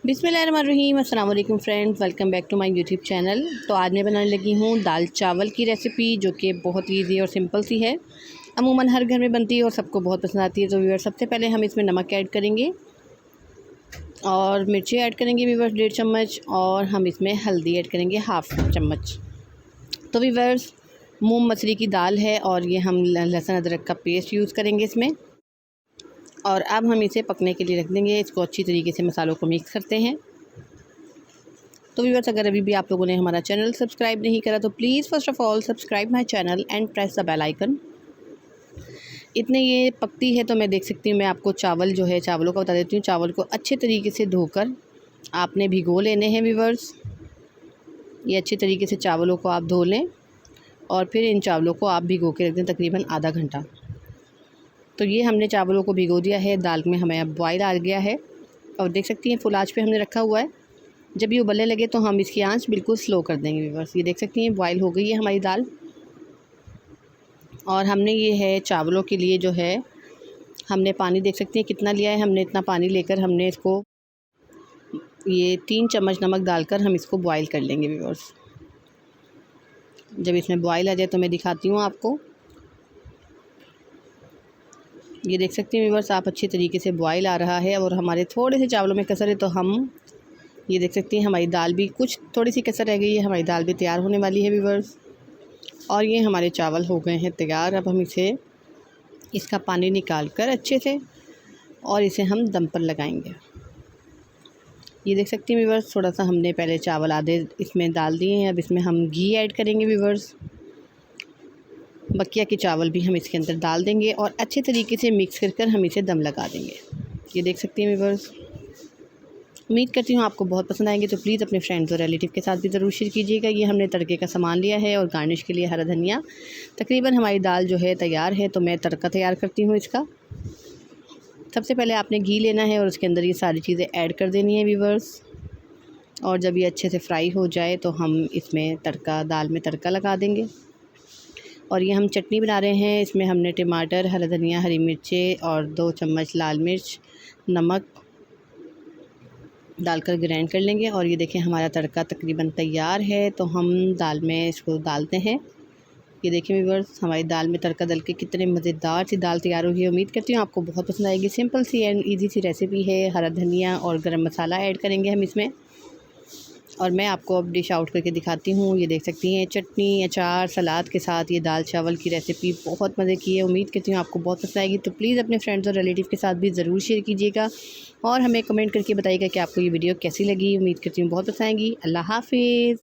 बिस्मिल्लाहिर्रहमानिर्रहीम। अस्सलाम वालेकुम friends, welcome back to my YouTube channel. तो आज मैं बनाने लगी हूँ दाल चावल की रेसिपी, जो कि बहुत ईजी और सिंपल सी है। अमूमन हर घर में बनती है और सबको बहुत पसंद आती है। तो व्यूअर्स, सबसे पहले हम इसमें नमक ऐड करेंगे और मिर्ची ऐड करेंगे व्यूअर्स 1.5 चम्मच, और हम इसमें हल्दी ऐड करेंगे 1/2 चम्मच। तो व्यूअर्स, मूंग मसरी की दाल है और ये हम लहसुन अदरक का पेस्ट यूज़ करेंगे इसमें। और अब हम इसे पकने के लिए रख देंगे। इसको अच्छी तरीके से मसालों को मिक्स करते हैं। तो व्यूअर्स, अगर अभी भी आप लोगों ने हमारा चैनल सब्सक्राइब नहीं करा तो please first of all subscribe my channel and press the bell icon. इतने ये पकती है तो मैं देख सकती हूँ, मैं आपको चावल जो है चावलों का बता देती हूँ। चावल को अच्छे तरीके से धोकर आपने भिगो लेने हैं व्यूअर्स। ये अच्छे तरीके से चावलों को आप धो लें और फिर इन चावलों को आप भिगो के रख दें तकरीबन आधा घंटा। तो ये हमने चावलों को भिगो दिया है। दाल में हमें अब बॉयल आ गया है और देख सकती हैं फुल आँच पे हमने रखा हुआ है। जब ये उबलने लगे तो हम इसकी आंच बिल्कुल स्लो कर देंगे व्यूअर्स। ये देख सकती हैं बॉयल हो गई है हमारी दाल। और हमने ये है चावलों के लिए जो है हमने पानी देख सकती हैं कितना लिया है। हमने इतना पानी लेकर हमने इसको ये 3 चम्मच नमक डालकर हम इसको बॉयल कर लेंगे व्यूअर्स। जब इसमें बॉयल आ जाए तो मैं दिखाती हूँ आपको। ये देख सकती हैं व्यूअर्स, आप अच्छी तरीके से बॉयल आ रहा है और हमारे थोड़े से चावलों में कसर है। तो हम ये देख सकती हैं हमारी दाल भी कुछ थोड़ी सी कसर रह गई है। हमारी दाल भी तैयार होने वाली है व्यूअर्स। और ये हमारे चावल हो गए हैं तैयार। अब हम इसका पानी निकाल कर अच्छे से और इसे हम दम पर लगाएंगे। ये देख सकती हैं व्यूअर्स, थोड़ा सा हमने पहले चावल आधे इसमें डाल दिए हैं। अब इसमें हम घी ऐड करेंगे व्यूअर्स। बकिया के चावल भी हम इसके अंदर डाल देंगे और अच्छे तरीके से मिक्स कर हम इसे दम लगा देंगे। ये देख सकती हैं व्यूअर्स, उम्मीद करती हूँ आपको बहुत पसंद आएंगे। तो प्लीज़ अपने फ्रेंड्स और रिलेटिव के साथ भी ज़रूर शेयर कीजिएगा। ये हमने तड़के का सामान लिया है और गार्निश के लिए हरा धनिया। तकरीबन हमारी दाल जो है तैयार है। तो मैं तड़का तैयार करती हूँ इसका। सबसे पहले आपने घी लेना है और उसके अंदर ये सारी चीज़ें ऐड कर देनी है व्यूअर्स। और जब ये अच्छे से फ्राई हो जाए तो हम इसमें दाल में तड़का लगा देंगे। और ये हम चटनी बना रहे हैं। इसमें हमने टमाटर, हरा धनिया, हरी मिर्चें और 2 चम्मच लाल मिर्च, नमक डालकर ग्राइंड कर लेंगे। और ये देखें हमारा तड़का तकरीबन तैयार है। तो हम दाल में इसको डालते हैं। ये देखें व्यूअर्स, हमारी दाल में तड़का डल के कितने मज़ेदार सी दाल तैयार हुई है। उम्मीद करती हूँ आपको बहुत पसंद आएगी। सिंपल सी एंड इजी सी रेसिपी है। हरा धनिया और गरम मसाला ऐड करेंगे हम इसमें। और मैं आपको अब डिश आउट करके दिखाती हूँ। ये देख सकती हैं चटनी, अचार, सलाद के साथ ये दाल चावल की रेसिपी बहुत मज़े की है। उम्मीद करती हूँ आपको बहुत पसंद आएगी। तो प्लीज़ अपने फ्रेंड्स और रिलेटिव के साथ भी ज़रूर शेयर कीजिएगा और हमें कमेंट करके बताइएगा कि आपको ये वीडियो कैसी लगी। उम्मीद करती हूँ बहुत पसंद आएगी। अल्लाह हाफ़िज़।